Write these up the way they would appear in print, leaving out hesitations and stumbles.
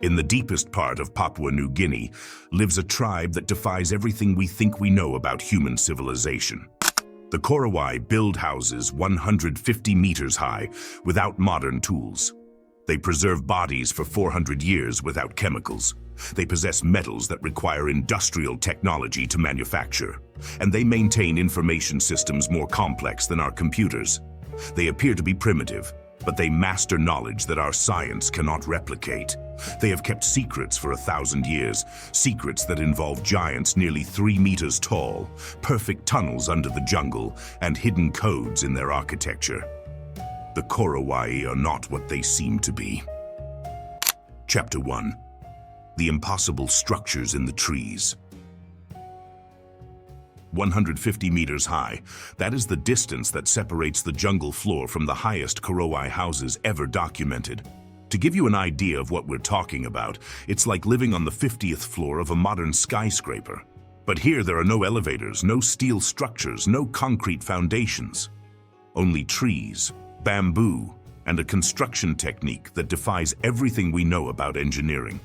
In the deepest part of Papua New Guinea lives a tribe that defies everything we think we know about human civilization. The Korowai build houses 150 meters high without modern tools. They preserve bodies for 400 years without chemicals. They possess metals that require industrial technology to manufacture. And they maintain information systems more complex than our computers. They appear to be primitive, but they master knowledge that our science cannot replicate. They have kept secrets for 1,000 years, secrets that involve giants nearly 3 meters tall, perfect tunnels under the jungle, and hidden codes in their architecture. The Korowai are not what they seem to be. Chapter 1. The impossible structures in the trees. 150 meters high, that is the distance that separates the jungle floor from the highest Korowai houses ever documented. To give you an idea of what we're talking about, it's like living on the 50th floor of a modern skyscraper. But here there are no elevators, no steel structures, no concrete foundations. Only trees, bamboo, and a construction technique that defies everything we know about engineering.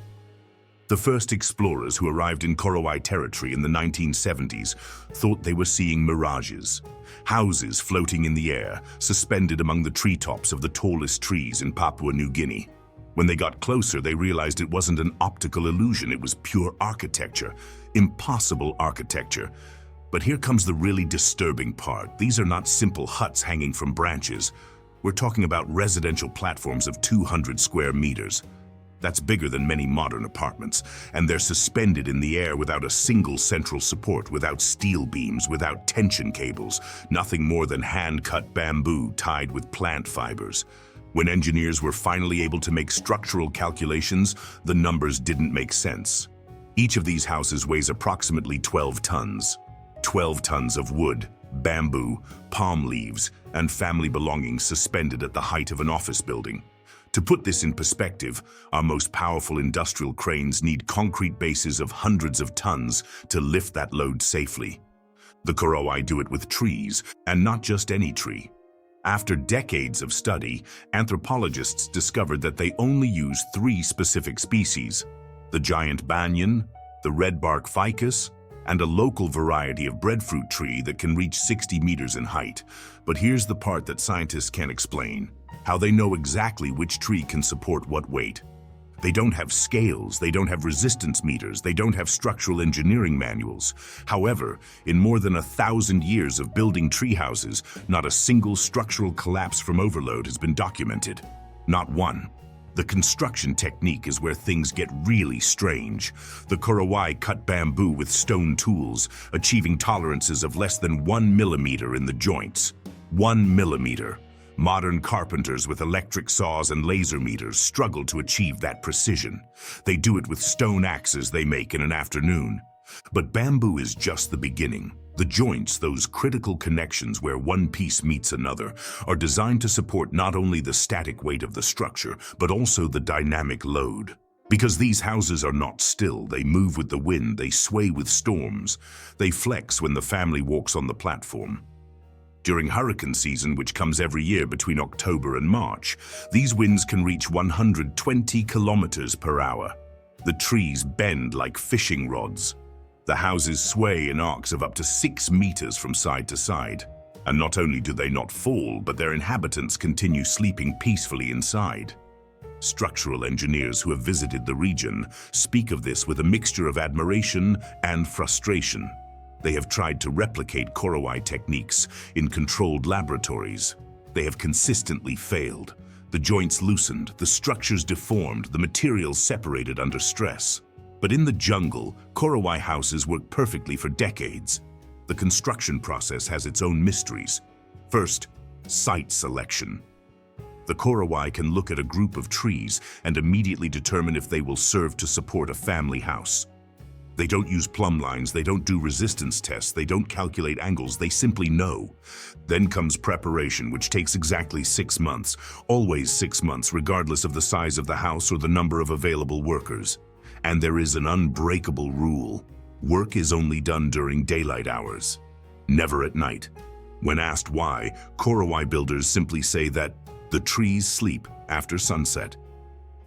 The first explorers who arrived in Korowai territory in the 1970s thought they were seeing mirages. Houses floating in the air, suspended among the treetops of the tallest trees in Papua New Guinea. When they got closer, they realized it wasn't an optical illusion, it was pure architecture. Impossible architecture. But here comes the really disturbing part. These are not simple huts hanging from branches. We're talking about residential platforms of 200 square meters. That's bigger than many modern apartments, and they're suspended in the air without a single central support, without steel beams, without tension cables, nothing more than hand-cut bamboo tied with plant fibers. When engineers were finally able to make structural calculations, the numbers didn't make sense. Each of these houses weighs approximately 12 tons. 12 tons of wood, bamboo, palm leaves, and family belongings suspended at the height of an office building. To put this in perspective, our most powerful industrial cranes need concrete bases of hundreds of tons to lift that load safely. The Korowai do it with trees, and not just any tree. After decades of study, anthropologists discovered that they only use 3 specific species: the giant banyan, the redbark ficus, and a local variety of breadfruit tree that can reach 60 meters in height. But here's the part that scientists can't explain: how they know exactly which tree can support what weight. They don't have scales, they don't have resistance meters, they don't have structural engineering manuals. However, in more than 1,000 years of building tree houses, not a single structural collapse from overload has been documented. Not one. The construction technique is where things get really strange. The Korowai cut bamboo with stone tools, achieving tolerances of less than 1 millimeter in the joints. 1 millimeter. Modern carpenters with electric saws and laser meters struggle to achieve that precision. They do it with stone axes they make in an afternoon. But bamboo is just the beginning. The joints, those critical connections where one piece meets another, are designed to support not only the static weight of the structure, but also the dynamic load. Because these houses are not still, they move with the wind, they sway with storms. They flex when the family walks on the platform. During hurricane season, which comes every year between October and March, these winds can reach 120 kilometers per hour. The trees bend like fishing rods. The houses sway in arcs of up to 6 meters from side to side. And not only do they not fall, but their inhabitants continue sleeping peacefully inside. Structural engineers who have visited the region speak of this with a mixture of admiration and frustration. They have tried to replicate Korowai techniques in controlled laboratories. They have consistently failed. The joints loosened, the structures deformed, the materials separated under stress. But in the jungle, Korowai houses work perfectly for decades. The construction process has its own mysteries. First, site selection. The Korowai can look at a group of trees and immediately determine if they will serve to support a family house. They don't use plumb lines, they don't do resistance tests, they don't calculate angles, they simply know. Then comes preparation, which takes exactly 6 months, always 6 months, regardless of the size of the house or the number of available workers. And there is an unbreakable rule. Work is only done during daylight hours, never at night. When asked why, Korowai builders simply say that the trees sleep after sunset.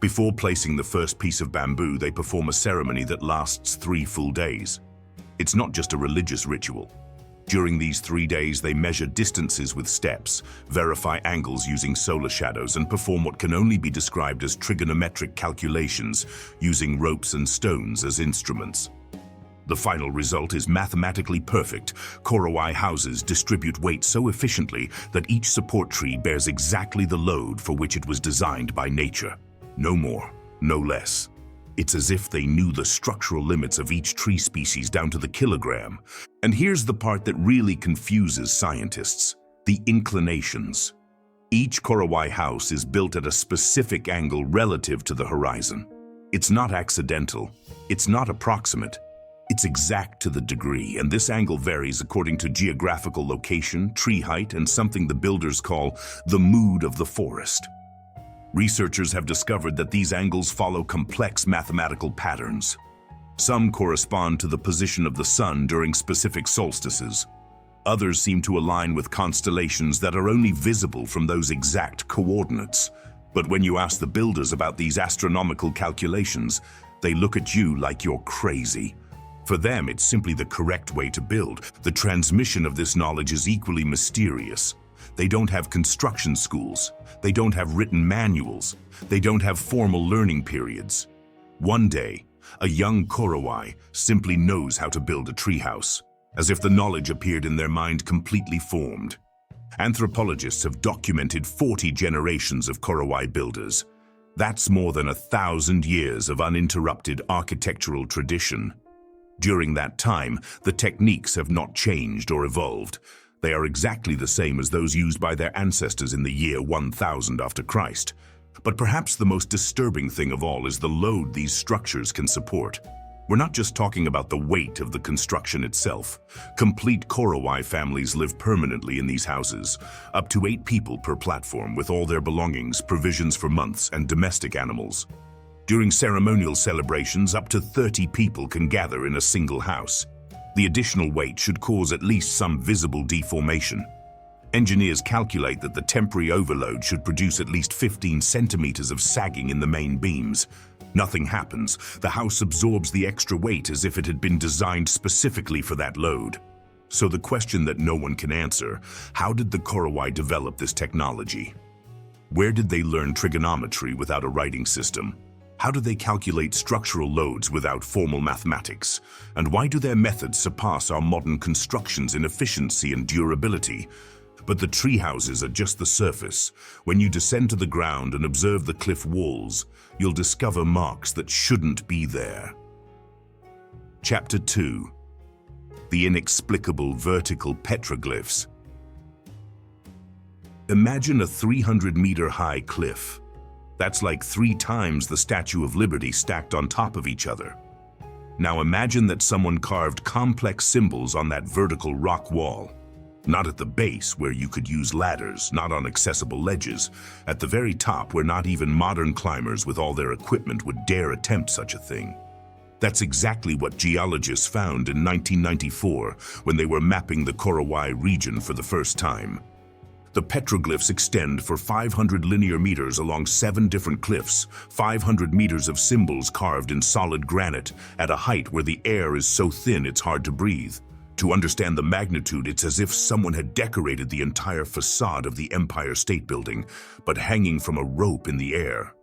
Before placing the first piece of bamboo, they perform a ceremony that lasts 3 full days. It's not just a religious ritual. During these 3 days, they measure distances with steps, verify angles using solar shadows, and perform what can only be described as trigonometric calculations using ropes and stones as instruments. The final result is mathematically perfect. Korowai houses distribute weight so efficiently that each support tree bears exactly the load for which it was designed by nature. No more, no less. It's as if they knew the structural limits of each tree species down to the kilogram. And here's the part that really confuses scientists: the inclinations. Each Korowai house is built at a specific angle relative to the horizon. It's not accidental. It's not approximate. It's exact to the degree, and this angle varies according to geographical location, tree height, and something the builders call the mood of the forest. Researchers have discovered that these angles follow complex mathematical patterns. Some correspond to the position of the sun during specific solstices. Others seem to align with constellations that are only visible from those exact coordinates. But when you ask the builders about these astronomical calculations, they look at you like you're crazy. For them, it's simply the correct way to build. The transmission of this knowledge is equally mysterious. They don't have construction schools. They don't have written manuals. They don't have formal learning periods. One day, a young Korowai simply knows how to build a treehouse, as if the knowledge appeared in their mind completely formed. Anthropologists have documented 40 generations of Korowai builders. That's more than 1,000 years of uninterrupted architectural tradition. During that time, the techniques have not changed or evolved. They are exactly the same as those used by their ancestors in the year 1000 after Christ. But perhaps the most disturbing thing of all is the load these structures can support. We're not just talking about the weight of the construction itself. Complete Korowai families live permanently in these houses, up to 8 people per platform with all their belongings, provisions for months, and domestic animals. During ceremonial celebrations, up to 30 people can gather in a single house. The additional weight should cause at least some visible deformation. Engineers calculate that the temporary overload should produce at least 15 centimeters of sagging in the main beams. Nothing happens. The house absorbs the extra weight as if it had been designed specifically for that load. So the question that no one can answer: how did the Korowai develop this technology? Where did they learn trigonometry without a writing system? How do they calculate structural loads without formal mathematics? And why do their methods surpass our modern constructions in efficiency and durability? But the tree houses are just the surface. When you descend to the ground and observe the cliff walls, you'll discover marks that shouldn't be there. Chapter 2. The inexplicable vertical petroglyphs. Imagine a 300-meter-high cliff. That's like 3 times the Statue of Liberty stacked on top of each other. Now imagine that someone carved complex symbols on that vertical rock wall. Not at the base, where you could use ladders, not on accessible ledges. At the very top, where not even modern climbers with all their equipment would dare attempt such a thing. That's exactly what geologists found in 1994 when they were mapping the Korowai region for the first time. The petroglyphs extend for 500 linear meters along 7 different cliffs, 500 meters of symbols carved in solid granite at a height where the air is so thin it's hard to breathe. To understand the magnitude, it's as if someone had decorated the entire facade of the Empire State Building, but hanging from a rope in the air.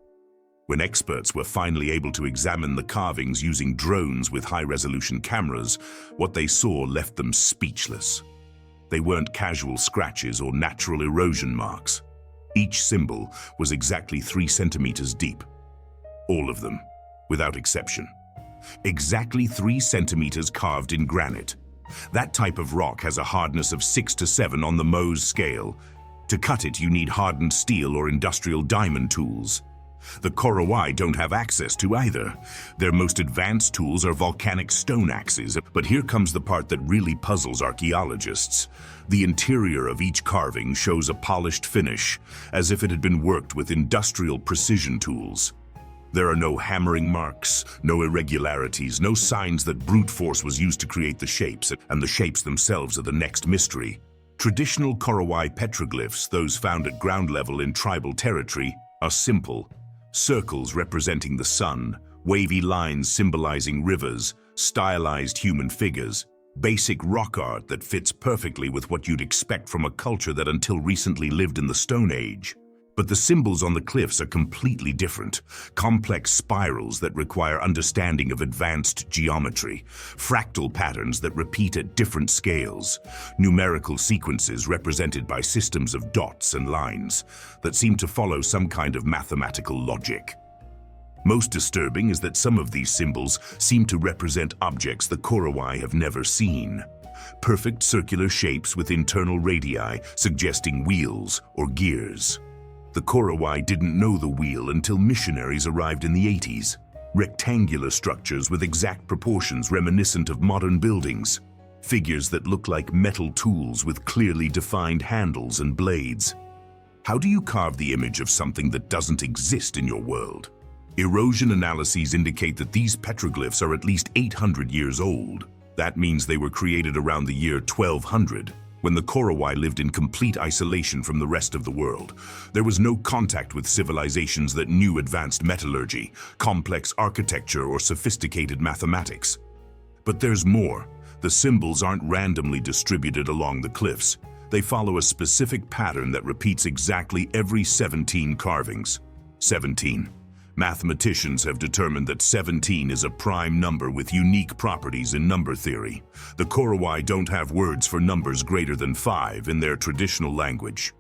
When experts were finally able to examine the carvings using drones with high-resolution cameras, what they saw left them speechless. They weren't casual scratches or natural erosion marks. Each symbol was exactly 3 centimeters deep. All of them, without exception. Exactly 3 centimeters carved in granite. That type of rock has a hardness of 6 to 7 on the Mohs scale. To cut it, you need hardened steel or industrial diamond tools. The Korowai don't have access to either. Their most advanced tools are volcanic stone axes, but here comes the part that really puzzles archaeologists. The interior of each carving shows a polished finish, as if it had been worked with industrial precision tools. There are no hammering marks, no irregularities, no signs that brute force was used to create the shapes, and the shapes themselves are the next mystery. Traditional Korowai petroglyphs, those found at ground level in tribal territory, are simple. Circles representing the sun, wavy lines symbolizing rivers, stylized human figures, basic rock art that fits perfectly with what you'd expect from a culture that until recently lived in the Stone Age. But the symbols on the cliffs are completely different. Complex spirals that require understanding of advanced geometry, fractal patterns that repeat at different scales, numerical sequences represented by systems of dots and lines that seem to follow some kind of mathematical logic. Most disturbing is that some of these symbols seem to represent objects the Korowai have never seen. Perfect circular shapes with internal radii suggesting wheels or gears. The Korowai didn't know the wheel until missionaries arrived in the 80s. Rectangular structures with exact proportions reminiscent of modern buildings. Figures that look like metal tools with clearly defined handles and blades. How do you carve the image of something that doesn't exist in your world? Erosion analyses indicate that these petroglyphs are at least 800 years old. That means they were created around the year 1200. When the Korowai lived in complete isolation from the rest of the world. There was no contact with civilizations that knew advanced metallurgy, complex architecture, or sophisticated mathematics. But there's more. The symbols aren't randomly distributed along the cliffs. They follow a specific pattern that repeats exactly every 17 carvings. 17. Mathematicians have determined that 17 is a prime number with unique properties in number theory. The Korowai don't have words for numbers greater than 5 in their traditional language.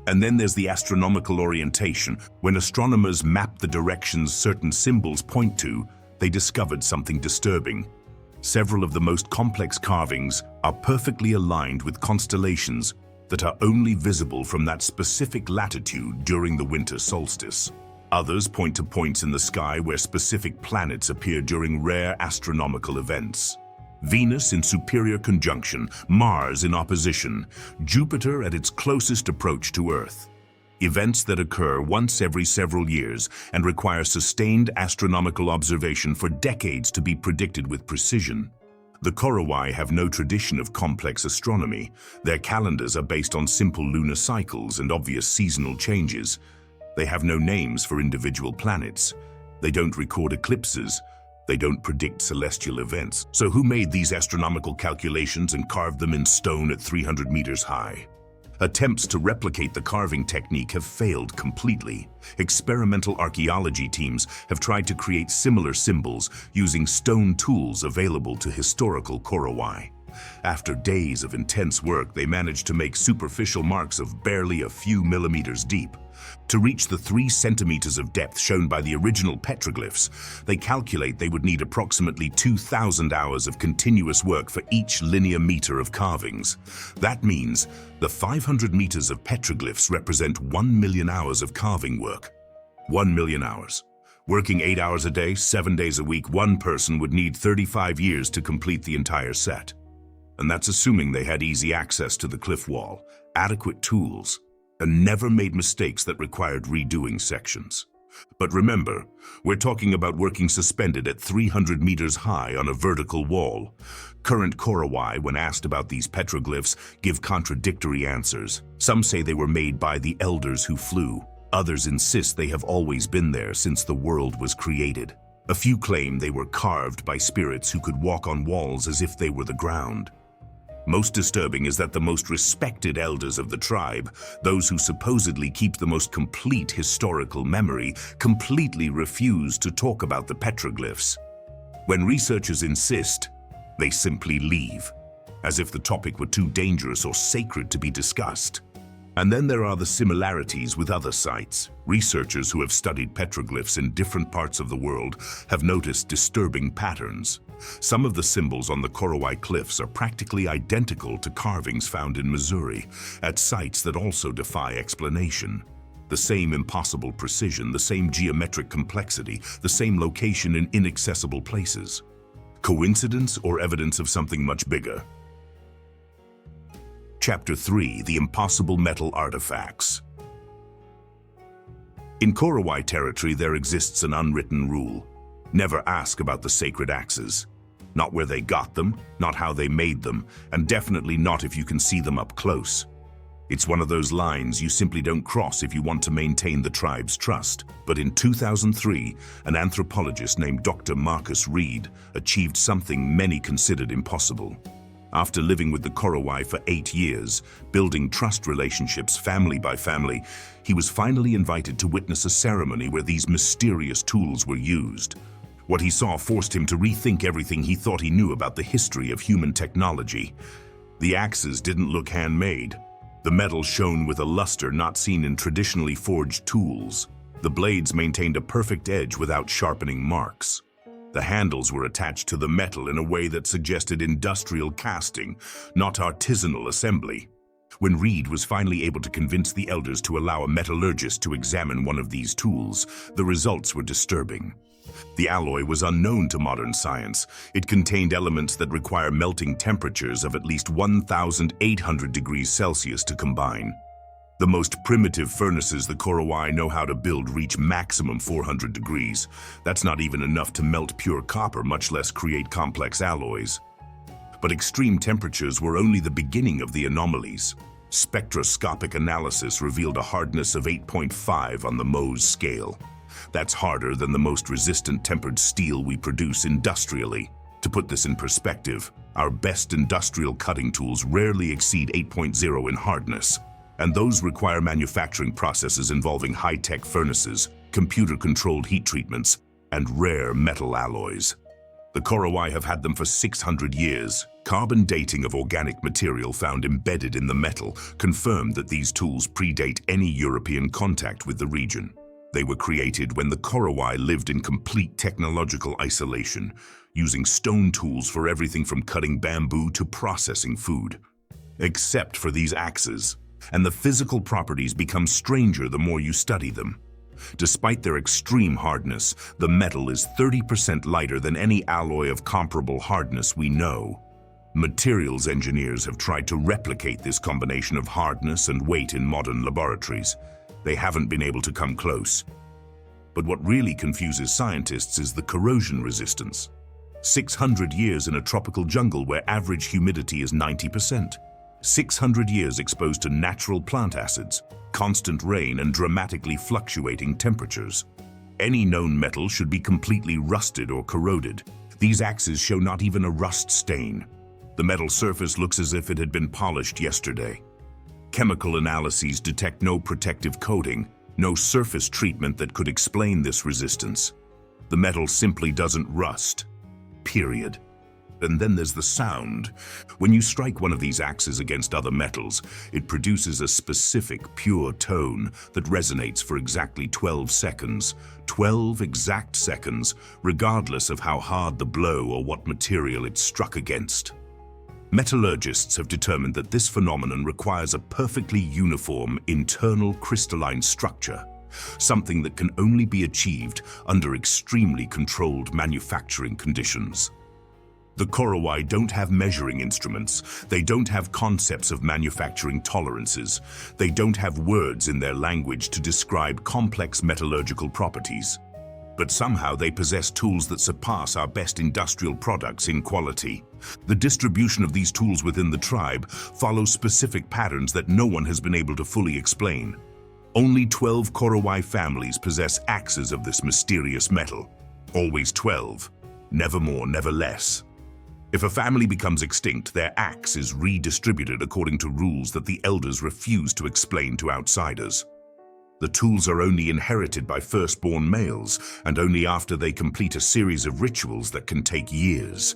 And then there's the astronomical orientation. When astronomers mapped the directions certain symbols point to, they discovered something disturbing. Several of the most complex carvings are perfectly aligned with constellations that are only visible from that specific latitude during the winter solstice. Others point to points in the sky where specific planets appear during rare astronomical events. Venus in superior conjunction, Mars in opposition, Jupiter at its closest approach to Earth. Events that occur once every several years and require sustained astronomical observation for decades to be predicted with precision. The Korowai have no tradition of complex astronomy. Their calendars are based on simple lunar cycles and obvious seasonal changes. They have no names for individual planets. They don't record eclipses. They don't predict celestial events. So who made these astronomical calculations and carved them in stone at 300 meters high? Attempts to replicate the carving technique have failed completely. Experimental archaeology teams have tried to create similar symbols using stone tools available to historical Korowai. After days of intense work, they managed to make superficial marks of barely a few millimeters deep. To reach the 3 centimeters of depth shown by the original petroglyphs, they calculate they would need approximately 2,000 hours of continuous work for each linear meter of carvings. That means the 500 meters of petroglyphs represent 1 million hours of carving work. 1 million hours. Working 8 hours a day, 7 days a week, one person would need 35 years to complete the entire set. And that's assuming they had easy access to the cliff wall, adequate tools, and never made mistakes that required redoing sections. But remember, we're talking about working suspended at 300 meters high on a vertical wall. Current Korowai, when asked about these petroglyphs, give contradictory answers. Some say they were made by the elders who flew. Others insist they have always been there since the world was created. A few claim they were carved by spirits who could walk on walls as if they were the ground. Most disturbing is that the most respected elders of the tribe, those who supposedly keep the most complete historical memory, completely refuse to talk about the petroglyphs. When researchers insist, they simply leave, as if the topic were too dangerous or sacred to be discussed. And then there are the similarities with other sites. Researchers who have studied petroglyphs in different parts of the world have noticed disturbing patterns. Some of the symbols on the Korowai cliffs are practically identical to carvings found in Missouri, at sites that also defy explanation. The same impossible precision, the same geometric complexity, the same location in inaccessible places. Coincidence or evidence of something much bigger? Chapter 3: The Impossible Metal Artifacts. In Korowai territory, there exists an unwritten rule. Never ask about the sacred axes. Not where they got them, not how they made them, and definitely not if you can see them up close. It's one of those lines you simply don't cross if you want to maintain the tribe's trust. But in 2003, an anthropologist named Dr. Marcus Reed achieved something many considered impossible. After living with the Korowai for 8 years, building trust relationships family by family, he was finally invited to witness a ceremony where these mysterious tools were used. What he saw forced him to rethink everything he thought he knew about the history of human technology. The axes didn't look handmade. The metal shone with a luster not seen in traditionally forged tools. The blades maintained a perfect edge without sharpening marks. The handles were attached to the metal in a way that suggested industrial casting, not artisanal assembly. When Reed was finally able to convince the elders to allow a metallurgist to examine one of these tools, the results were disturbing. The alloy was unknown to modern science. It contained elements that require melting temperatures of at least 1,800 degrees Celsius to combine. The most primitive furnaces the Korowai know how to build reach maximum 400 degrees. That's not even enough to melt pure copper, much less create complex alloys. But extreme temperatures were only the beginning of the anomalies. Spectroscopic analysis revealed a hardness of 8.5 on the Mohs scale. That's harder than the most resistant tempered steel we produce industrially. To put this in perspective, our best industrial cutting tools rarely exceed 8.0 in hardness, and those require manufacturing processes involving high-tech furnaces, computer-controlled heat treatments, and rare metal alloys. The Korowai have had them for 600 years. Carbon dating of organic material found embedded in the metal confirmed that these tools predate any European contact with the region. They were created when the Korowai lived in complete technological isolation, using stone tools for everything from cutting bamboo to processing food. Except for these axes, and the physical properties become stranger the more you study them. Despite their extreme hardness, the metal is 30% lighter than any alloy of comparable hardness we know. Materials engineers have tried to replicate this combination of hardness and weight in modern laboratories. They haven't been able to come close. But what really confuses scientists is the corrosion resistance. 600 years in a tropical jungle where average humidity is 90%. 600 years exposed to natural plant acids, constant rain, and dramatically fluctuating temperatures. Any known metal should be completely rusted or corroded. These axes show not even a rust stain. The metal surface looks as if it had been polished yesterday. Chemical analyses detect no protective coating, no surface treatment that could explain this resistance. The metal simply doesn't rust. Period. And then there's the sound. When you strike one of these axes against other metals, it produces a specific, pure tone that resonates for exactly 12 seconds. 12 exact seconds, regardless of how hard the blow or what material it's struck against. Metallurgists have determined that this phenomenon requires a perfectly uniform internal crystalline structure, something that can only be achieved under extremely controlled manufacturing conditions. The Korowai don't have measuring instruments, they don't have concepts of manufacturing tolerances, they don't have words in their language to describe complex metallurgical properties. But somehow they possess tools that surpass our best industrial products in quality. The distribution of these tools within the tribe follows specific patterns that no one has been able to fully explain. Only 12 Korowai families possess axes of this mysterious metal. Always 12. Never more, never less. If a family becomes extinct, their axe is redistributed according to rules that the elders refuse to explain to outsiders. The tools are only inherited by firstborn males, and only after they complete a series of rituals that can take years.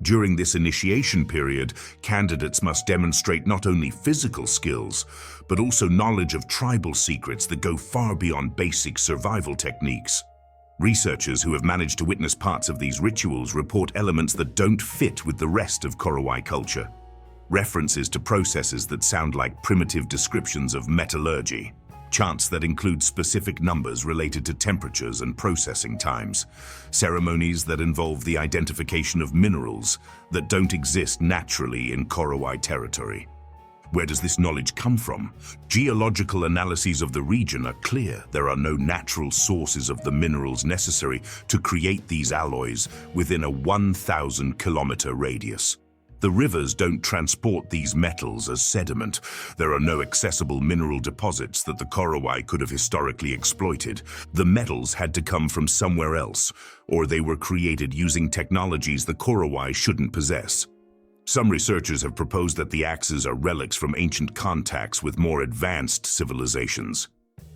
During this initiation period, candidates must demonstrate not only physical skills, but also knowledge of tribal secrets that go far beyond basic survival techniques. Researchers who have managed to witness parts of these rituals report elements that don't fit with the rest of Korowai culture. References to processes that sound like primitive descriptions of metallurgy. Chants that include specific numbers related to temperatures and processing times. Ceremonies that involve the identification of minerals that don't exist naturally in Korowai territory. Where does this knowledge come from? Geological analyses of the region are clear. There are no natural sources of the minerals necessary to create these alloys within a 1,000-kilometer radius. The rivers don't transport these metals as sediment. There are no accessible mineral deposits that the Korowai could have historically exploited. The metals had to come from somewhere else, or they were created using technologies the Korowai shouldn't possess. Some researchers have proposed that the axes are relics from ancient contacts with more advanced civilizations.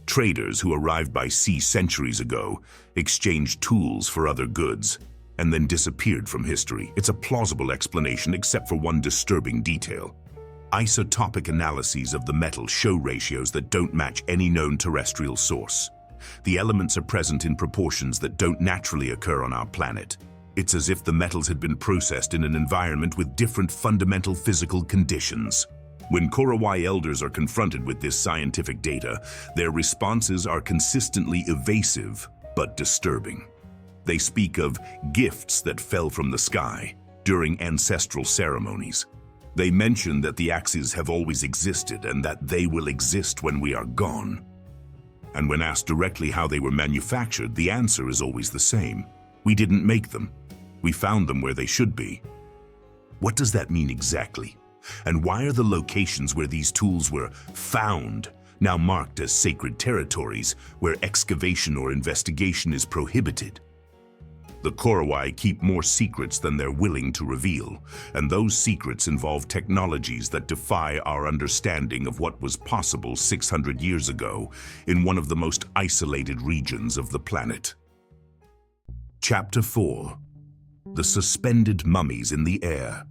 Traders who arrived by sea centuries ago exchanged tools for other goods, and then disappeared from history. It's a plausible explanation except for one disturbing detail. Isotopic analyses of the metal show ratios that don't match any known terrestrial source. The elements are present in proportions that don't naturally occur on our planet. It's as if the metals had been processed in an environment with different fundamental physical conditions. When Korowai elders are confronted with this scientific data, their responses are consistently evasive but disturbing. They speak of gifts that fell from the sky during ancestral ceremonies. They mention that the axes have always existed and that they will exist when we are gone. And when asked directly how they were manufactured, the answer is always the same. We didn't make them. We found them where they should be. What does that mean exactly? And why are the locations where these tools were found now marked as sacred territories where excavation or investigation is prohibited? The Korowai keep more secrets than they're willing to reveal, and those secrets involve technologies that defy our understanding of what was possible 600 years ago in one of the most isolated regions of the planet. Chapter 4. The Suspended Mummies in the Air.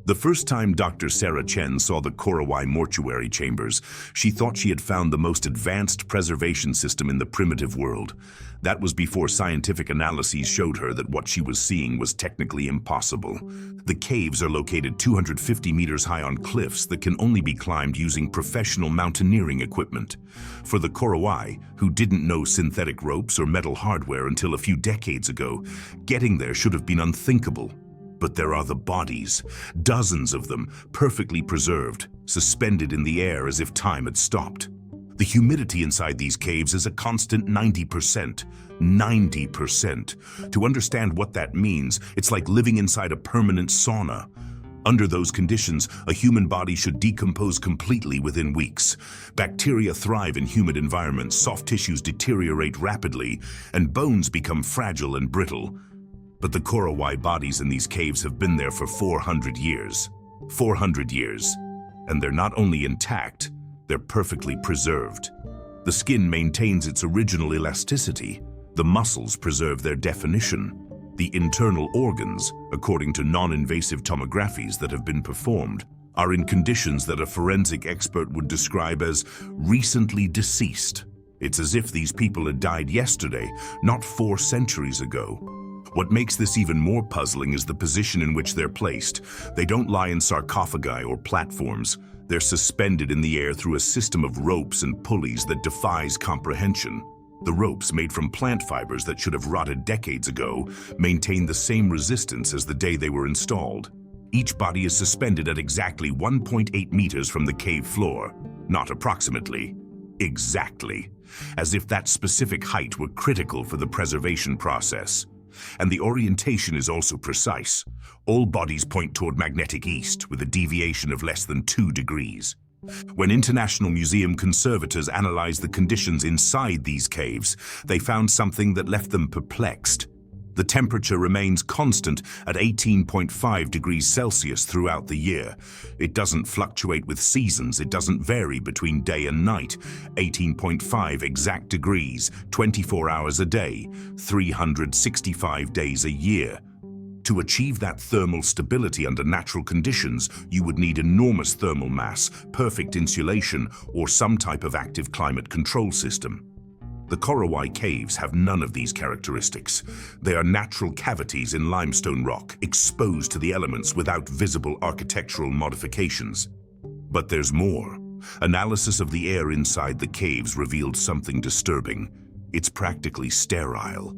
The first time Dr. Sarah Chen saw the Korowai mortuary chambers, she thought she had found the most advanced preservation system in the primitive world. That was before scientific analyses showed her that what she was seeing was technically impossible. The caves are located 250 meters high on cliffs that can only be climbed using professional mountaineering equipment. For the Korowai, who didn't know synthetic ropes or metal hardware until a few decades ago, getting there should have been unthinkable. But there are the bodies, dozens of them, perfectly preserved, suspended in the air as if time had stopped. The humidity inside these caves is a constant 90%. 90%. To understand what that means, it's like living inside a permanent sauna. Under those conditions, a human body should decompose completely within weeks. Bacteria thrive in humid environments, soft tissues deteriorate rapidly, and bones become fragile and brittle. But the Korowai bodies in these caves have been there for 400 years. 400 years. And they're not only intact, they're perfectly preserved. The skin maintains its original elasticity. The muscles preserve their definition. The internal organs, according to non-invasive tomographies that have been performed, are in conditions that a forensic expert would describe as recently deceased. It's as if these people had died yesterday, not 4 centuries ago. What makes this even more puzzling is the position in which they're placed. They don't lie in sarcophagi or platforms. They're suspended in the air through a system of ropes and pulleys that defies comprehension. The ropes, made from plant fibers that should have rotted decades ago, maintain the same resistance as the day they were installed. Each body is suspended at exactly 1.8 meters from the cave floor. Not approximately. Exactly. As if that specific height were critical for the preservation process. And the orientation is also precise. All bodies point toward magnetic east, with a deviation of less than 2 degrees. When International Museum conservators analyzed the conditions inside these caves, they found something that left them perplexed. The temperature remains constant at 18.5 degrees Celsius throughout the year. It doesn't fluctuate with seasons, it doesn't vary between day and night. 18.5 exact degrees, 24 hours a day, 365 days a year. To achieve that thermal stability under natural conditions, you would need enormous thermal mass, perfect insulation, or some type of active climate control system. The Korowai caves have none of these characteristics. They are natural cavities in limestone rock, exposed to the elements without visible architectural modifications. But there's more. Analysis of the air inside the caves revealed something disturbing. It's practically sterile.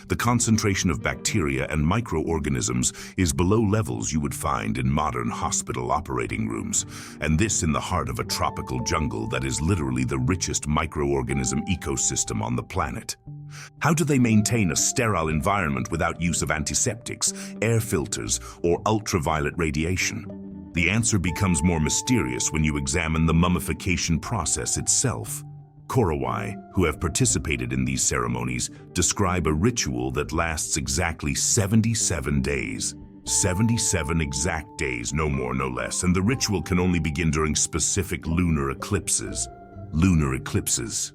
The concentration of bacteria and microorganisms is below levels you would find in modern hospital operating rooms, and this in the heart of a tropical jungle that is literally the richest microorganism ecosystem on the planet. How do they maintain a sterile environment without use of antiseptics, air filters, or ultraviolet radiation? The answer becomes more mysterious when you examine the mummification process itself. Korowai, who have participated in these ceremonies, describe a ritual that lasts exactly 77 days. 77 exact days, no more, no less, and the ritual can only begin during specific lunar eclipses. Lunar eclipses.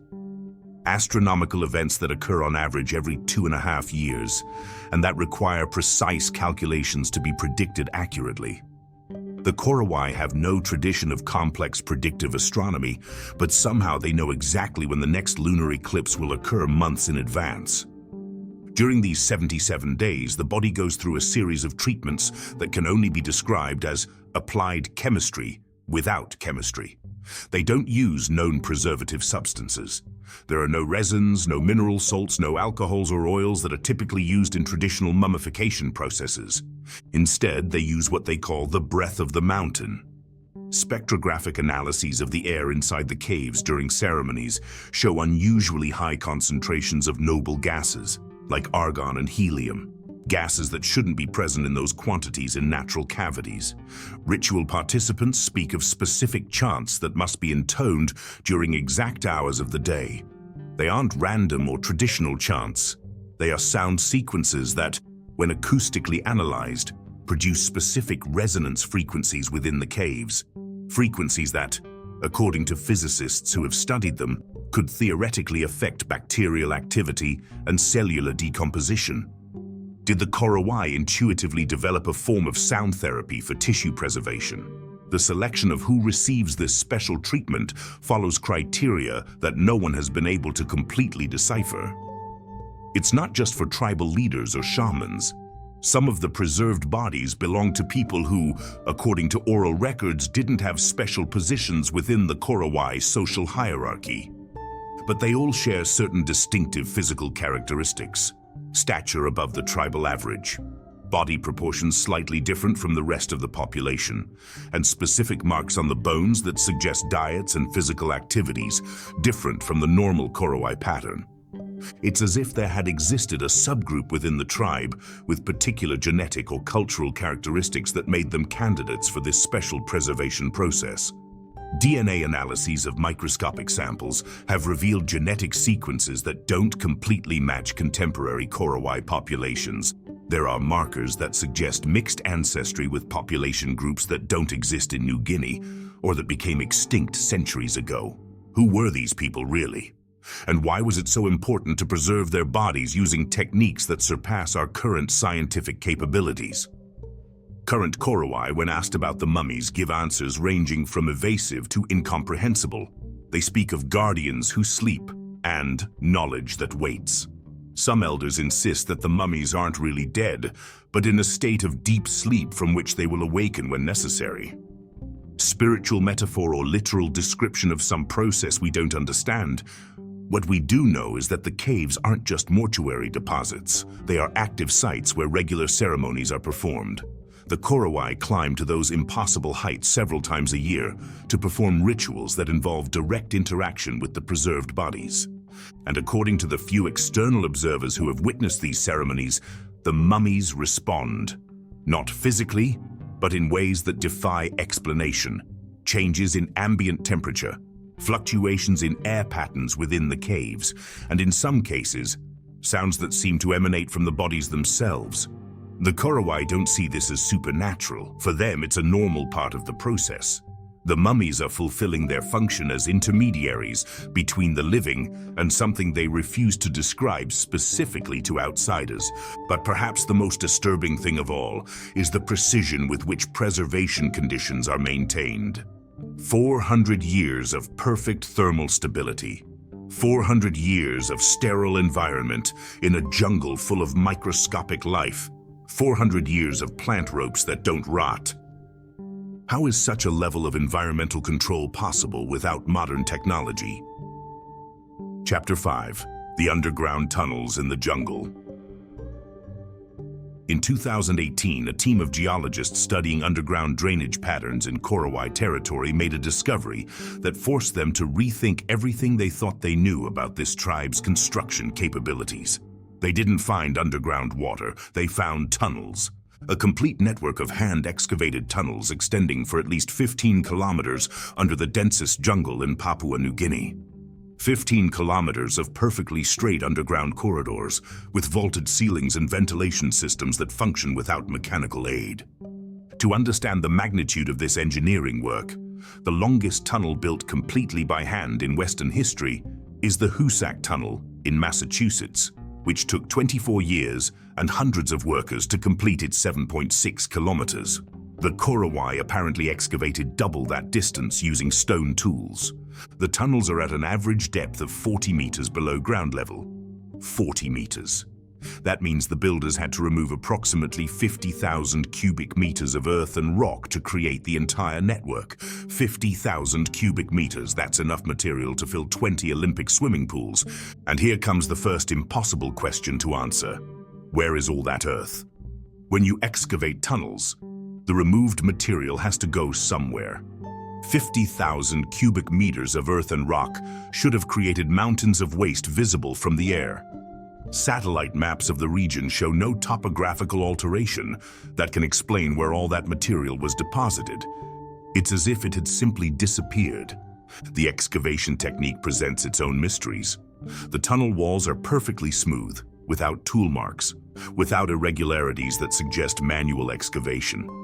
Astronomical events that occur on average every 2.5 years, and that require precise calculations to be predicted accurately. The Korowai have no tradition of complex predictive astronomy, but somehow they know exactly when the next lunar eclipse will occur months in advance. During these 77 days, the body goes through a series of treatments that can only be described as applied chemistry without chemistry. They don't use known preservative substances. There are no resins, no mineral salts, no alcohols or oils that are typically used in traditional mummification processes. Instead, they use what they call the breath of the mountain. Spectrographic analyses of the air inside the caves during ceremonies show unusually high concentrations of noble gases, like argon and helium. Gases that shouldn't be present in those quantities in natural cavities. Ritual participants speak of specific chants that must be intoned during exact hours of the day. They aren't random or traditional chants. They are sound sequences that, when acoustically analyzed, produce specific resonance frequencies within the caves. Frequencies that, according to physicists who have studied them, could theoretically affect bacterial activity and cellular decomposition. Did the Korowai intuitively develop a form of sound therapy for tissue preservation? The selection of who receives this special treatment follows criteria that no one has been able to completely decipher. It's not just for tribal leaders or shamans. Some of the preserved bodies belong to people who, according to oral records, didn't have special positions within the Korowai social hierarchy. But they all share certain distinctive physical characteristics. Stature above the tribal average, body proportions slightly different from the rest of the population, and specific marks on the bones that suggest diets and physical activities different from the normal Korowai pattern. It's as if there had existed a subgroup within the tribe with particular genetic or cultural characteristics that made them candidates for this special preservation process. DNA analyses of microscopic samples have revealed genetic sequences that don't completely match contemporary Korowai populations. There are markers that suggest mixed ancestry with population groups that don't exist in New Guinea or that became extinct centuries ago. Who were these people really? And why was it so important to preserve their bodies using techniques that surpass our current scientific capabilities? Current Korowai, when asked about the mummies, give answers ranging from evasive to incomprehensible. They speak of guardians who sleep and knowledge that waits. Some elders insist that the mummies aren't really dead, but in a state of deep sleep from which they will awaken when necessary. Spiritual metaphor or literal description of some process we don't understand. What we do know is that the caves aren't just mortuary deposits. They are active sites where regular ceremonies are performed. The Korowai climb to those impossible heights several times a year to perform rituals that involve direct interaction with the preserved bodies. And according to the few external observers who have witnessed these ceremonies, the mummies respond. Not physically, but in ways that defy explanation. Changes in ambient temperature, fluctuations in air patterns within the caves, and in some cases, sounds that seem to emanate from the bodies themselves. The Korowai don't see this as supernatural. For them, it's a normal part of the process. The mummies are fulfilling their function as intermediaries between the living and something they refuse to describe specifically to outsiders. But perhaps the most disturbing thing of all is the precision with which preservation conditions are maintained. 400 years of perfect thermal stability. 400 years of sterile environment in a jungle full of microscopic life. 400 years of plant ropes that don't rot. How is such a level of environmental control possible without modern technology? Chapter 5. The Underground Tunnels in the Jungle. In 2018, a team of geologists studying underground drainage patterns in Korowai territory made a discovery that forced them to rethink everything they thought they knew about this tribe's construction capabilities. They didn't find underground water, they found tunnels. A complete network of hand-excavated tunnels extending for at least 15 kilometers under the densest jungle in Papua New Guinea. 15 kilometers of perfectly straight underground corridors, with vaulted ceilings and ventilation systems that function without mechanical aid. To understand the magnitude of this engineering work, the longest tunnel built completely by hand in Western history is the Hoosac Tunnel in Massachusetts, which took 24 years and hundreds of workers to complete its 7.6 kilometers. The Korowai apparently excavated double that distance using stone tools. The tunnels are at an average depth of 40 meters below ground level. 40 meters. That means the builders had to remove approximately 50,000 cubic meters of earth and rock to create the entire network. 50,000 cubic meters, that's enough material to fill 20 Olympic swimming pools. And here comes the first impossible question to answer. Where is all that earth? When you excavate tunnels, the removed material has to go somewhere. 50,000 cubic meters of earth and rock should have created mountains of waste visible from the air. Satellite maps of the region show no topographical alteration that can explain where all that material was deposited. It's as if it had simply disappeared. The excavation technique presents its own mysteries. The tunnel walls are perfectly smooth, without tool marks, without irregularities that suggest manual excavation.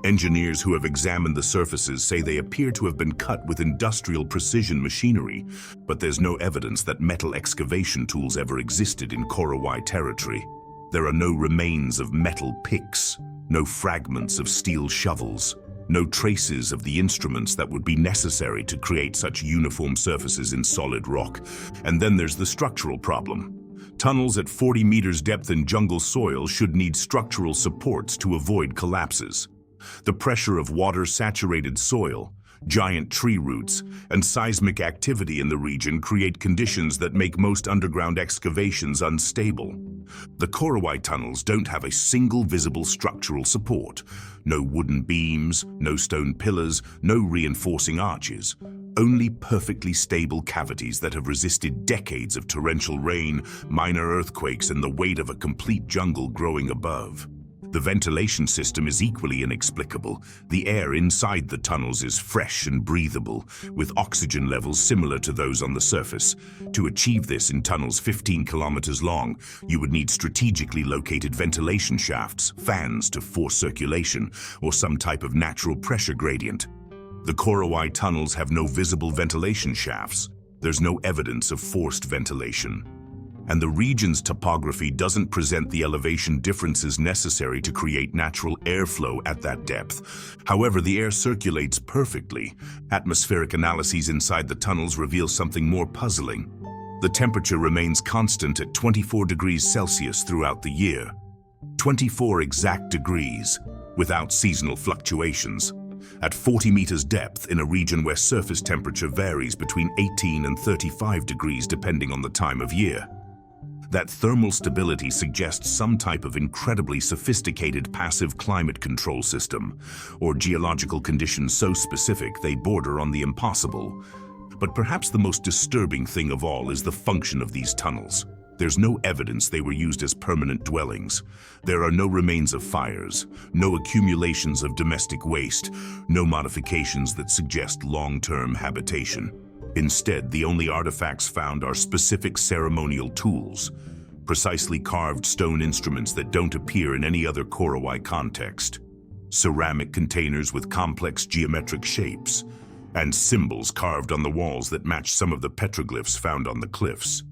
Engineers who have examined the surfaces say they appear to have been cut with industrial precision machinery, but there's no evidence that metal excavation tools ever existed in Korowai territory. There are no remains of metal picks, no fragments of steel shovels, no traces of the instruments that would be necessary to create such uniform surfaces in solid rock. And then there's the structural problem. Tunnels at 40 meters depth in jungle soil should need structural supports to avoid collapses. The pressure of water-saturated soil, giant tree roots, and seismic activity in the region create conditions that make most underground excavations unstable. The Korowai tunnels don't have a single visible structural support. No wooden beams, no stone pillars, no reinforcing arches. Only perfectly stable cavities that have resisted decades of torrential rain, minor earthquakes, and the weight of a complete jungle growing above. The ventilation system is equally inexplicable. The air inside the tunnels is fresh and breathable, with oxygen levels similar to those on the surface. To achieve this in tunnels 15 kilometers long, you would need strategically located ventilation shafts, fans to force circulation, or some type of natural pressure gradient. The Korowai tunnels have no visible ventilation shafts. There's no evidence of forced ventilation. And the region's topography doesn't present the elevation differences necessary to create natural airflow at that depth. However, the air circulates perfectly. Atmospheric analyses inside the tunnels reveal something more puzzling. The temperature remains constant at 24 degrees Celsius throughout the year. 24 exact degrees, without seasonal fluctuations. At 40 meters depth in a region where surface temperature varies between 18 and 35 degrees depending on the time of year. That thermal stability suggests some type of incredibly sophisticated passive climate control system, or geological conditions so specific they border on the impossible. But perhaps the most disturbing thing of all is the function of these tunnels. There's no evidence they were used as permanent dwellings. There are no remains of fires, no accumulations of domestic waste, no modifications that suggest long-term habitation. Instead, the only artifacts found are specific ceremonial tools, precisely carved stone instruments that don't appear in any other Korowai context, ceramic containers with complex geometric shapes, and symbols carved on the walls that match some of the petroglyphs found on the cliffs.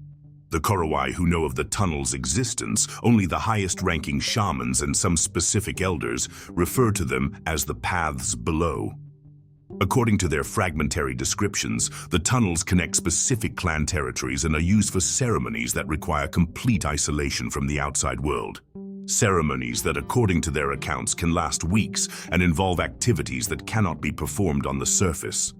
The Korowai who know of the tunnel's existence, only the highest-ranking shamans and some specific elders refer to them as the paths below. According to their fragmentary descriptions, the tunnels connect specific clan territories and are used for ceremonies that require complete isolation from the outside world. Ceremonies that, according to their accounts, can last weeks and involve activities that cannot be performed on the surface.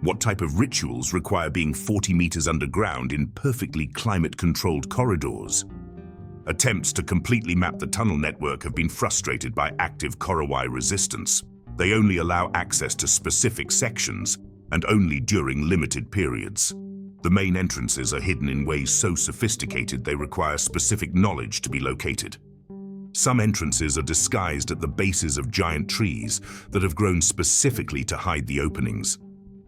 What type of rituals require being 40 meters underground in perfectly climate-controlled corridors? Attempts to completely map the tunnel network have been frustrated by active Korowai resistance. They only allow access to specific sections, and only during limited periods. The main entrances are hidden in ways so sophisticated they require specific knowledge to be located. Some entrances are disguised at the bases of giant trees that have grown specifically to hide the openings.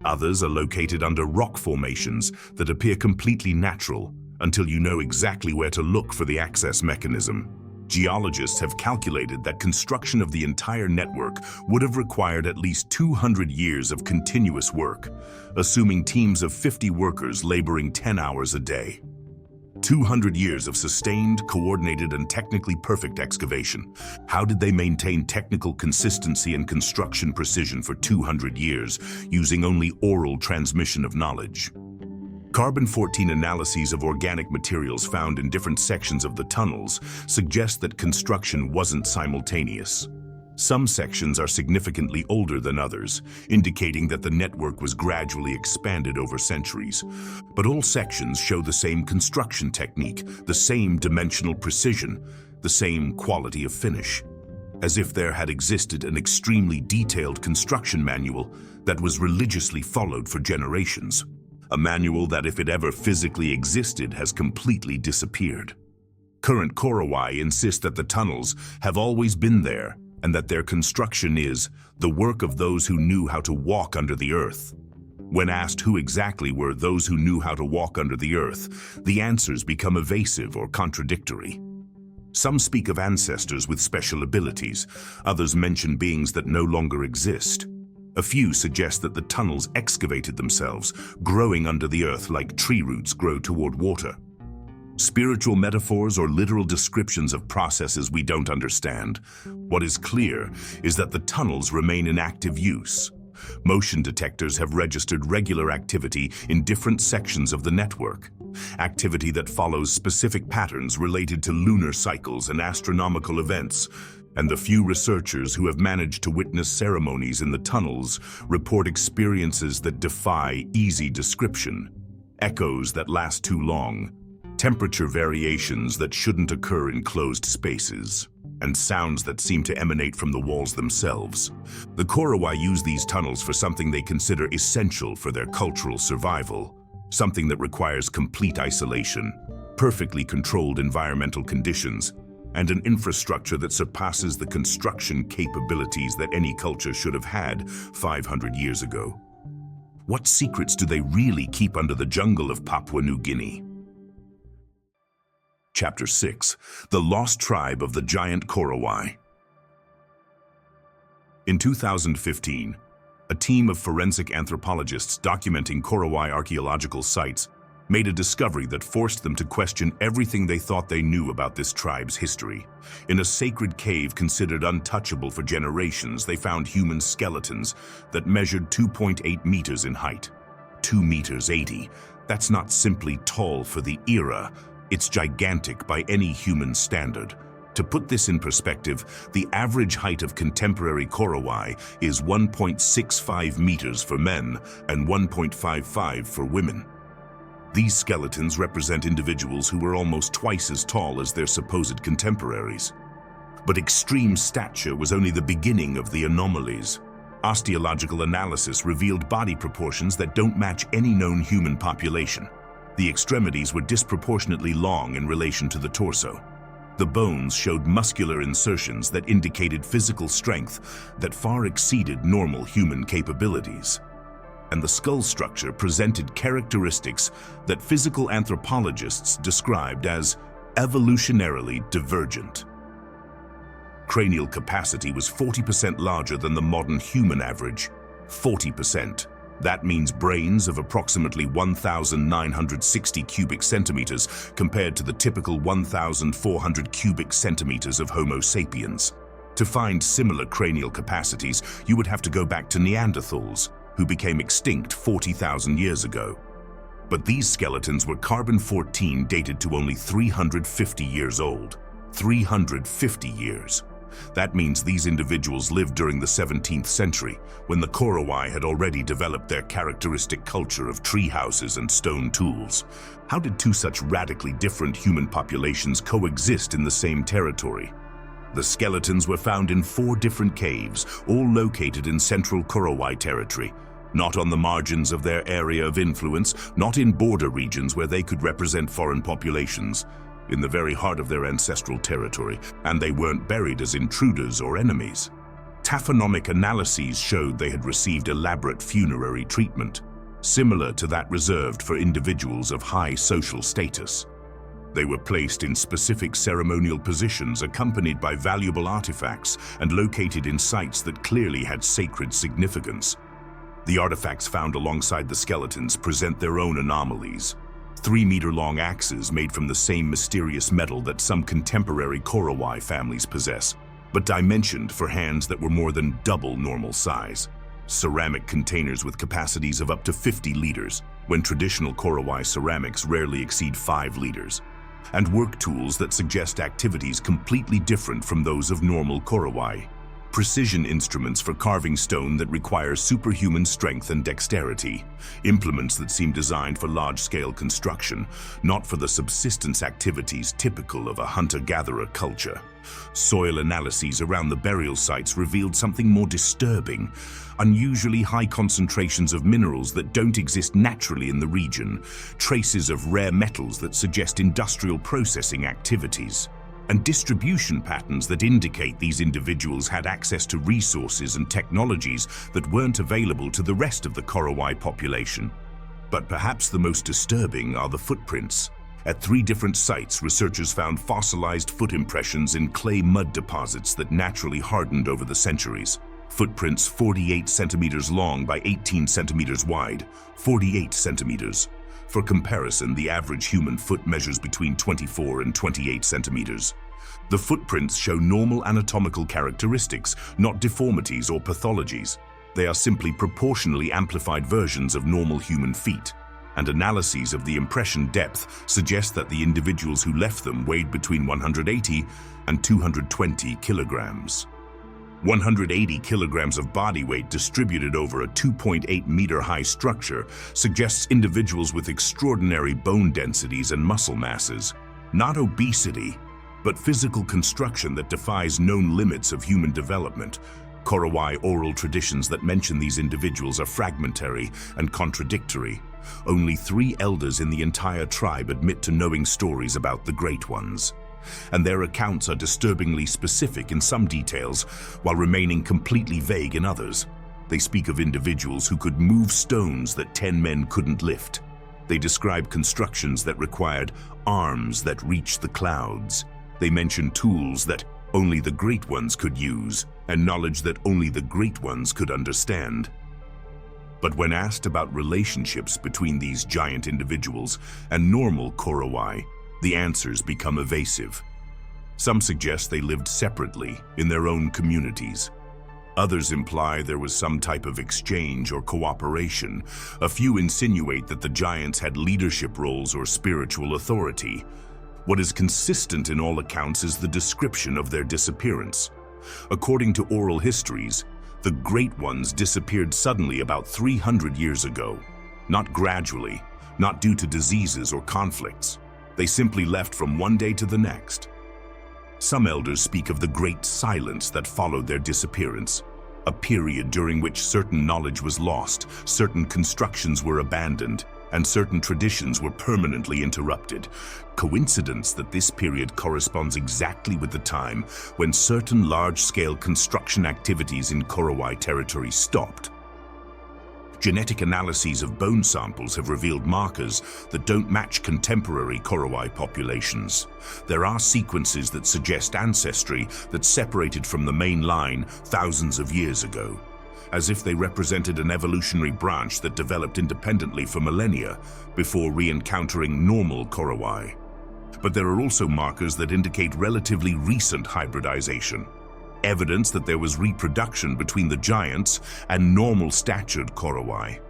Others are located under rock formations that appear completely natural until you know exactly where to look for the access mechanism. Geologists have calculated that construction of the entire network would have required at least 200 years of continuous work, assuming teams of 50 workers laboring 10 hours a day. 200 years of sustained, coordinated, and technically perfect excavation. How did they maintain technical consistency and construction precision for 200 years, using only oral transmission of knowledge? Carbon-14 analyses of organic materials found in different sections of the tunnels suggest that construction wasn't simultaneous. Some sections are significantly older than others, indicating that the network was gradually expanded over centuries. But all sections show the same construction technique, the same dimensional precision, the same quality of finish, as if there had existed an extremely detailed construction manual that was religiously followed for generations. A manual that, if it ever physically existed, has completely disappeared. Current Korowai insist that the tunnels have always been there, and that their construction is the work of those who knew how to walk under the earth. When asked who exactly were those who knew how to walk under the earth, the answers become evasive or contradictory. Some speak of ancestors with special abilities, others mention beings that no longer exist. A few suggest that the tunnels excavated themselves, growing under the earth like tree roots grow toward water. Spiritual metaphors or literal descriptions of processes we don't understand. What is clear is that the tunnels remain in active use. Motion detectors have registered regular activity in different sections of the network, activity that follows specific patterns related to lunar cycles and astronomical events. And the few researchers who have managed to witness ceremonies in the tunnels report experiences that defy easy description, echoes that last too long, temperature variations that shouldn't occur in closed spaces, and sounds that seem to emanate from the walls themselves. The Korowai use these tunnels for something they consider essential for their cultural survival, something that requires complete isolation, perfectly controlled environmental conditions, and an infrastructure that surpasses the construction capabilities that any culture should have had 500 years ago. What secrets do they really keep under the jungle of Papua New Guinea? Chapter 6. The Lost Tribe of the Giant Korowai. In 2015, a team of forensic anthropologists documenting Korowai archaeological sites made a discovery that forced them to question everything they thought they knew about this tribe's history. In a sacred cave considered untouchable for generations, they found human skeletons that measured 2.8 meters in height. 2 meters 80. That's not simply tall for the era, it's gigantic by any human standard. To put this in perspective, the average height of contemporary Korowai is 1.65 meters for men and 1.55 for women. These skeletons represent individuals who were almost twice as tall as their supposed contemporaries. But extreme stature was only the beginning of the anomalies. Osteological analysis revealed body proportions that don't match any known human population. The extremities were disproportionately long in relation to the torso. The bones showed muscular insertions that indicated physical strength that far exceeded normal human capabilities. And the skull structure presented characteristics that physical anthropologists described as evolutionarily divergent. Cranial capacity was 40% larger than the modern human average. 40%. That means brains of approximately 1,960 cubic centimeters compared to the typical 1,400 cubic centimeters of Homo sapiens. To find similar cranial capacities, you would have to go back to Neanderthals, who became extinct 40,000 years ago. But these skeletons were carbon-14 dated to only 350 years old. 350 years. That means these individuals lived during the 17th century, when the Korowai had already developed their characteristic culture of tree houses and stone tools. How did two such radically different human populations coexist in the same territory? The skeletons were found in 4 different caves, all located in central Korowai territory, not on the margins of their area of influence, not in border regions where they could represent foreign populations, in the very heart of their ancestral territory, and they weren't buried as intruders or enemies. Taphonomic analyses showed they had received elaborate funerary treatment, similar to that reserved for individuals of high social status. They were placed in specific ceremonial positions accompanied by valuable artifacts and located in sites that clearly had sacred significance. The artifacts found alongside the skeletons present their own anomalies. 3-meter-long axes made from the same mysterious metal that some contemporary Korowai families possess, but dimensioned for hands that were more than double normal size. Ceramic containers with capacities of up to 50 liters, when traditional Korowai ceramics rarely exceed 5 liters. And work tools that suggest activities completely different from those of normal Korowai. Precision instruments for carving stone that require superhuman strength and dexterity. Implements that seem designed for large-scale construction, not for the subsistence activities typical of a hunter-gatherer culture. Soil analyses around the burial sites revealed something more disturbing. Unusually high concentrations of minerals that don't exist naturally in the region. Traces of rare metals that suggest industrial processing activities. And distribution patterns that indicate these individuals had access to resources and technologies that weren't available to the rest of the Korowai population. But perhaps the most disturbing are the footprints. At 3 different sites, researchers found fossilized foot impressions in clay mud deposits that naturally hardened over the centuries. Footprints 48 centimeters long by 18 centimeters wide, 48 centimeters. For comparison, the average human foot measures between 24 and 28 centimeters. The footprints show normal anatomical characteristics, not deformities or pathologies. They are simply proportionally amplified versions of normal human feet. And analyses of the impression depth suggest that the individuals who left them weighed between 180 and 220 kilograms. 180 kilograms of body weight distributed over a 2.8-meter-high structure suggests individuals with extraordinary bone densities and muscle masses. Not obesity, but physical construction that defies known limits of human development. Korowai oral traditions that mention these individuals are fragmentary and contradictory. Only 3 elders in the entire tribe admit to knowing stories about the Great Ones. And their accounts are disturbingly specific in some details, while remaining completely vague in others. They speak of individuals who could move stones that 10 men couldn't lift. They describe constructions that required arms that reached the clouds. They mention tools that only the Great Ones could use, and knowledge that only the Great Ones could understand. But when asked about relationships between these giant individuals and normal Korowai, the answers become evasive. Some suggest they lived separately in their own communities. Others imply there was some type of exchange or cooperation. A few insinuate that the giants had leadership roles or spiritual authority. What is consistent in all accounts is the description of their disappearance. According to oral histories, the Great Ones disappeared suddenly about 300 years ago. Not gradually, not due to diseases or conflicts. They simply left from one day to the next. Some elders speak of the Great Silence that followed their disappearance, a period during which certain knowledge was lost, certain constructions were abandoned, and certain traditions were permanently interrupted. Coincidence that this period corresponds exactly with the time when certain large-scale construction activities in Korowai territory stopped. Genetic analyses of bone samples have revealed markers that don't match contemporary Korowai populations. There are sequences that suggest ancestry that separated from the main line thousands of years ago, as if they represented an evolutionary branch that developed independently for millennia before re-encountering normal Korowai. But there are also markers that indicate relatively recent hybridization. Evidence that there was reproduction between the giants and normal-statured Korowai.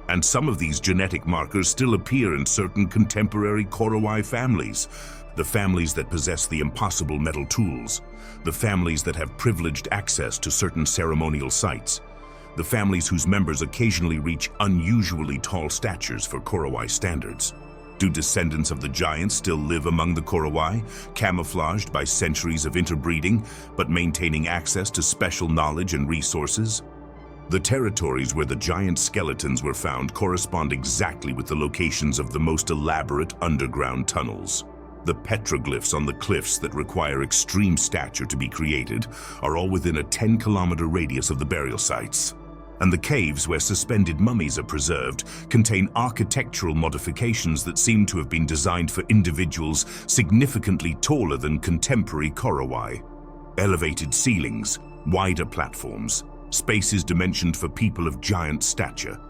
And some of these genetic markers still appear in certain contemporary Korowai families. The families that possess the impossible metal tools. The families that have privileged access to certain ceremonial sites. The families whose members occasionally reach unusually tall statures for Korowai standards. Do descendants of the giants still live among the Korowai, camouflaged by centuries of interbreeding, but maintaining access to special knowledge and resources? The territories where the giant skeletons were found correspond exactly with the locations of the most elaborate underground tunnels. The petroglyphs on the cliffs that require extreme stature to be created are all within a 10-kilometer radius of the burial sites. And the caves where suspended mummies are preserved contain architectural modifications that seem to have been designed for individuals significantly taller than contemporary Korowai. Elevated ceilings, wider platforms, spaces dimensioned for people of giant stature.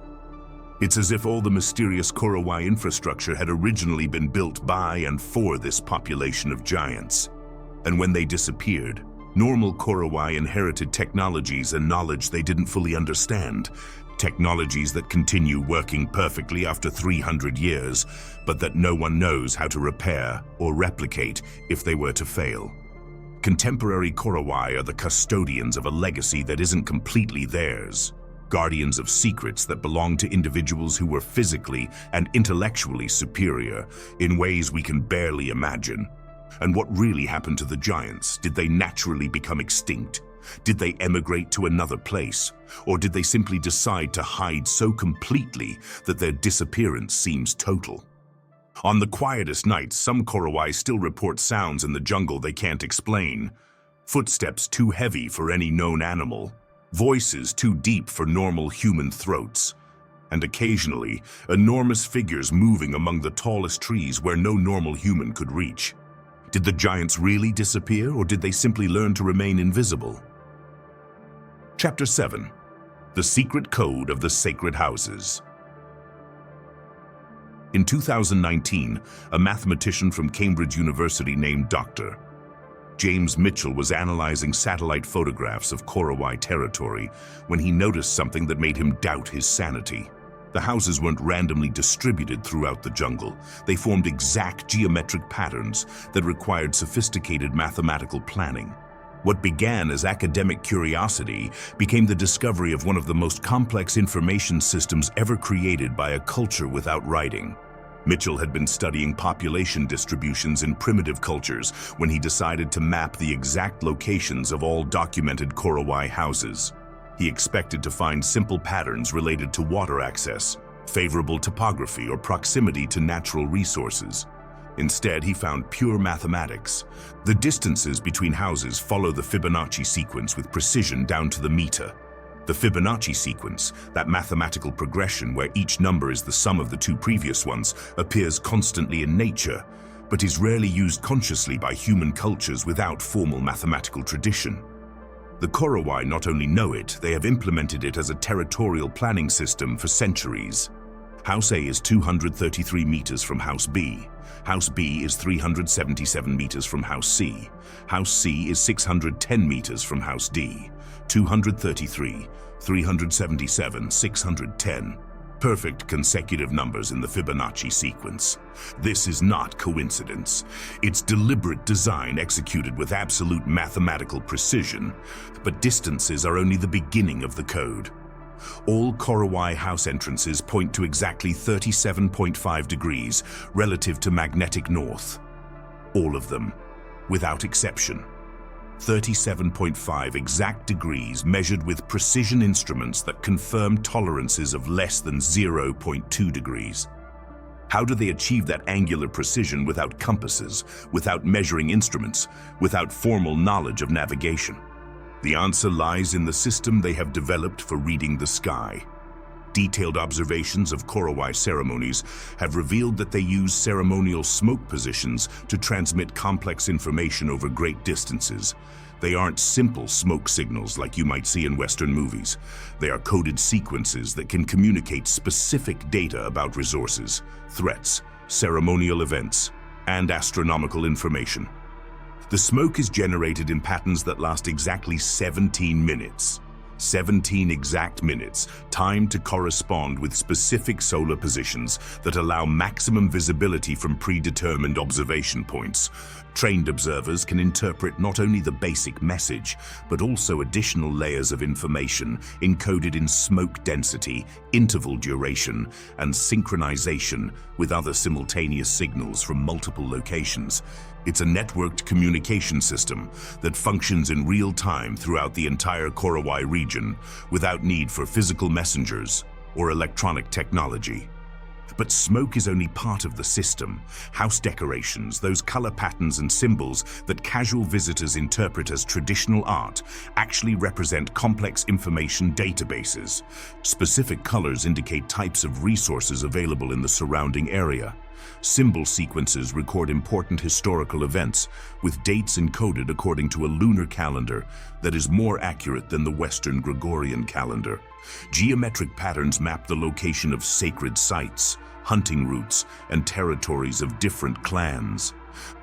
It's as if all the mysterious Korowai infrastructure had originally been built by and for this population of giants. And when they disappeared, normal Korowai inherited technologies and knowledge they didn't fully understand. Technologies that continue working perfectly after 300 years, but that no one knows how to repair or replicate if they were to fail. Contemporary Korowai are the custodians of a legacy that isn't completely theirs. Guardians of secrets that belong to individuals who were physically and intellectually superior in ways we can barely imagine. And what really happened to the giants? Did they naturally become extinct? Did they emigrate to another place? Or did they simply decide to hide so completely that their disappearance seems total? On the quietest nights, some Korowai still report sounds in the jungle they can't explain. Footsteps too heavy for any known animal. Voices too deep for normal human throats. And occasionally, enormous figures moving among the tallest trees where no normal human could reach. Did the giants really disappear, or did they simply learn to remain invisible? Chapter 7. The Secret Code of the Sacred Houses. In 2019, a mathematician from Cambridge University named Dr. James Mitchell was analyzing satellite photographs of Korowai territory when he noticed something that made him doubt his sanity. The houses weren't randomly distributed throughout the jungle. They formed exact geometric patterns that required sophisticated mathematical planning. What began as academic curiosity became the discovery of one of the most complex information systems ever created by a culture without writing. Mitchell had been studying population distributions in primitive cultures when he decided to map the exact locations of all documented Korowai houses. He expected to find simple patterns related to water access, favorable topography, or proximity to natural resources. Instead, he found pure mathematics. The distances between houses follow the Fibonacci sequence with precision down to the meter. The Fibonacci sequence, that mathematical progression where each number is the sum of the two previous ones, appears constantly in nature, but is rarely used consciously by human cultures without formal mathematical tradition. The Korowai not only know it, they have implemented it as a territorial planning system for centuries. House A is 233 meters from House B. House B is 377 meters from House C. House C is 610 meters from House D. 233, 377, 610. Perfect consecutive numbers in the Fibonacci sequence. This is not coincidence. It's deliberate design executed with absolute mathematical precision, but distances are only the beginning of the code. All Korowai house entrances point to exactly 37.5 degrees relative to magnetic north. All of them, without exception. 37.5 exact degrees measured with precision instruments that confirm tolerances of less than 0.2 degrees. How do they achieve that angular precision without compasses, without measuring instruments, without formal knowledge of navigation? The answer lies in the system they have developed for reading the sky. Detailed observations of Korowai ceremonies have revealed that they use ceremonial smoke positions to transmit complex information over great distances. They aren't simple smoke signals like you might see in Western movies. They are coded sequences that can communicate specific data about resources, threats, ceremonial events, and astronomical information. The smoke is generated in patterns that last exactly 17 minutes. 17 exact minutes, timed to correspond with specific solar positions that allow maximum visibility from predetermined observation points. Trained observers can interpret not only the basic message, but also additional layers of information encoded in smoke density, interval duration, and synchronization with other simultaneous signals from multiple locations. It's a networked communication system that functions in real time throughout the entire Korowai region without need for physical messengers or electronic technology. But smoke is only part of the system. House decorations, those color patterns and symbols that casual visitors interpret as traditional art, actually represent complex information databases. Specific colors indicate types of resources available in the surrounding area. Symbol sequences record important historical events, with dates encoded according to a lunar calendar that is more accurate than the Western Gregorian calendar. Geometric patterns map the location of sacred sites, hunting routes, and territories of different clans.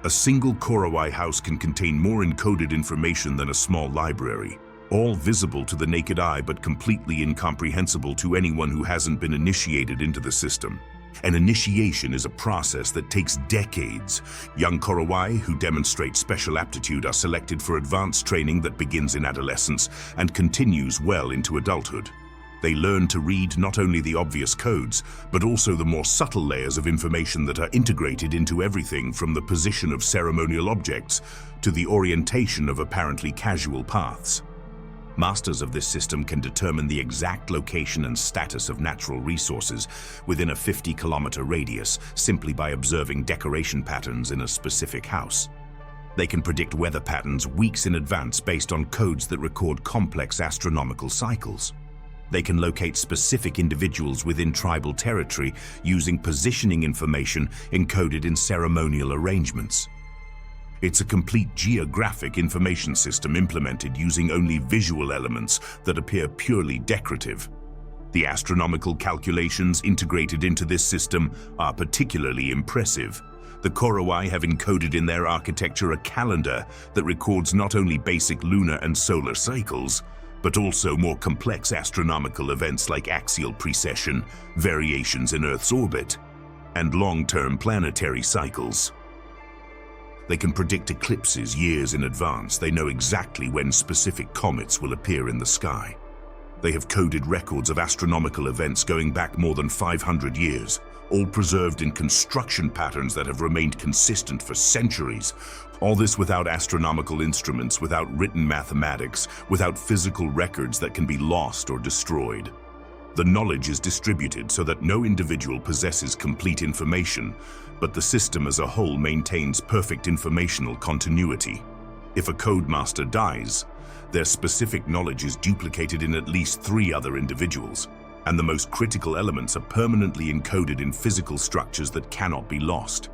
A single Korowai house can contain more encoded information than a small library, all visible to the naked eye but completely incomprehensible to anyone who hasn't been initiated into the system. An initiation is a process that takes decades. Young Korowai who demonstrate special aptitude are selected for advanced training that begins in adolescence and continues well into adulthood. They learn to read not only the obvious codes, but also the more subtle layers of information that are integrated into everything from the position of ceremonial objects to the orientation of apparently casual paths. Masters of this system can determine the exact location and status of natural resources within a 50-kilometer radius simply by observing decoration patterns in a specific house. They can predict weather patterns weeks in advance based on codes that record complex astronomical cycles. They can locate specific individuals within tribal territory using positioning information encoded in ceremonial arrangements. It's a complete geographic information system implemented using only visual elements that appear purely decorative. The astronomical calculations integrated into this system are particularly impressive. The Korowai have encoded in their architecture a calendar that records not only basic lunar and solar cycles, but also more complex astronomical events like axial precession, variations in Earth's orbit, and long-term planetary cycles. They can predict eclipses years in advance. They know exactly when specific comets will appear in the sky. They have coded records of astronomical events going back more than 500 years, all preserved in construction patterns that have remained consistent for centuries. All this without astronomical instruments, without written mathematics, without physical records that can be lost or destroyed. The knowledge is distributed so that no individual possesses complete information, but the system as a whole maintains perfect informational continuity. If a codemaster dies, their specific knowledge is duplicated in at least 3 other individuals, and the most critical elements are permanently encoded in physical structures that cannot be lost.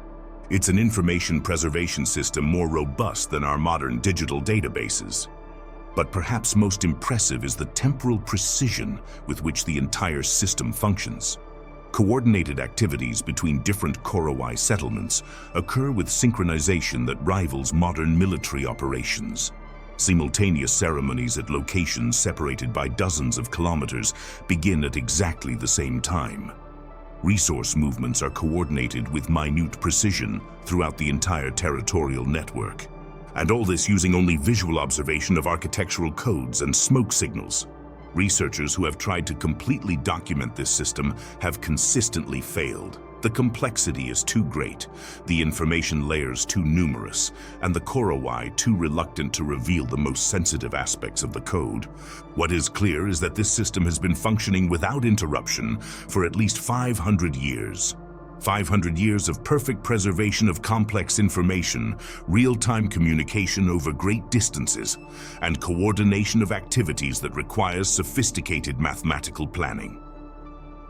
It's an information preservation system more robust than our modern digital databases. But perhaps most impressive is the temporal precision with which the entire system functions. Coordinated activities between different Korowai settlements occur with synchronization that rivals modern military operations. Simultaneous ceremonies at locations separated by dozens of kilometers begin at exactly the same time. Resource movements are coordinated with minute precision throughout the entire territorial network. And all this using only visual observation of architectural codes and smoke signals. Researchers who have tried to completely document this system have consistently failed. The complexity is too great, the information layers too numerous, and the Korowai too reluctant to reveal the most sensitive aspects of the code. What is clear is that this system has been functioning without interruption for at least 500 years. 500 years of perfect preservation of complex information, real-time communication over great distances, and coordination of activities that requires sophisticated mathematical planning.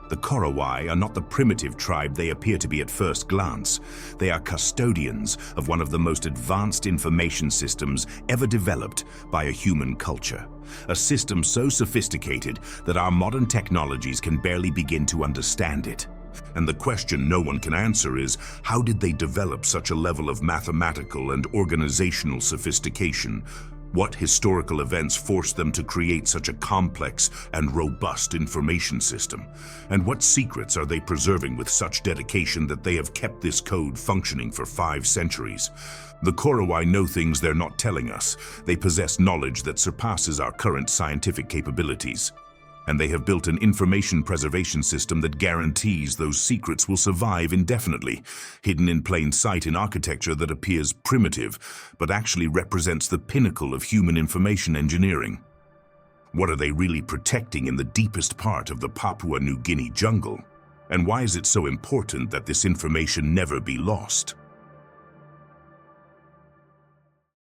The Korowai are not the primitive tribe they appear to be at first glance. They are custodians of one of the most advanced information systems ever developed by a human culture. A system so sophisticated that our modern technologies can barely begin to understand it. And the question no one can answer is, how did they develop such a level of mathematical and organizational sophistication? What historical events forced them to create such a complex and robust information system? And what secrets are they preserving with such dedication that they have kept this code functioning for 5 centuries? The Korowai know things they're not telling us. They possess knowledge that surpasses our current scientific capabilities. And they have built an information preservation system that guarantees those secrets will survive indefinitely, hidden in plain sight in architecture that appears primitive, but actually represents the pinnacle of human information engineering. What are they really protecting in the deepest part of the Papua New Guinea jungle? And why is it so important that this information never be lost?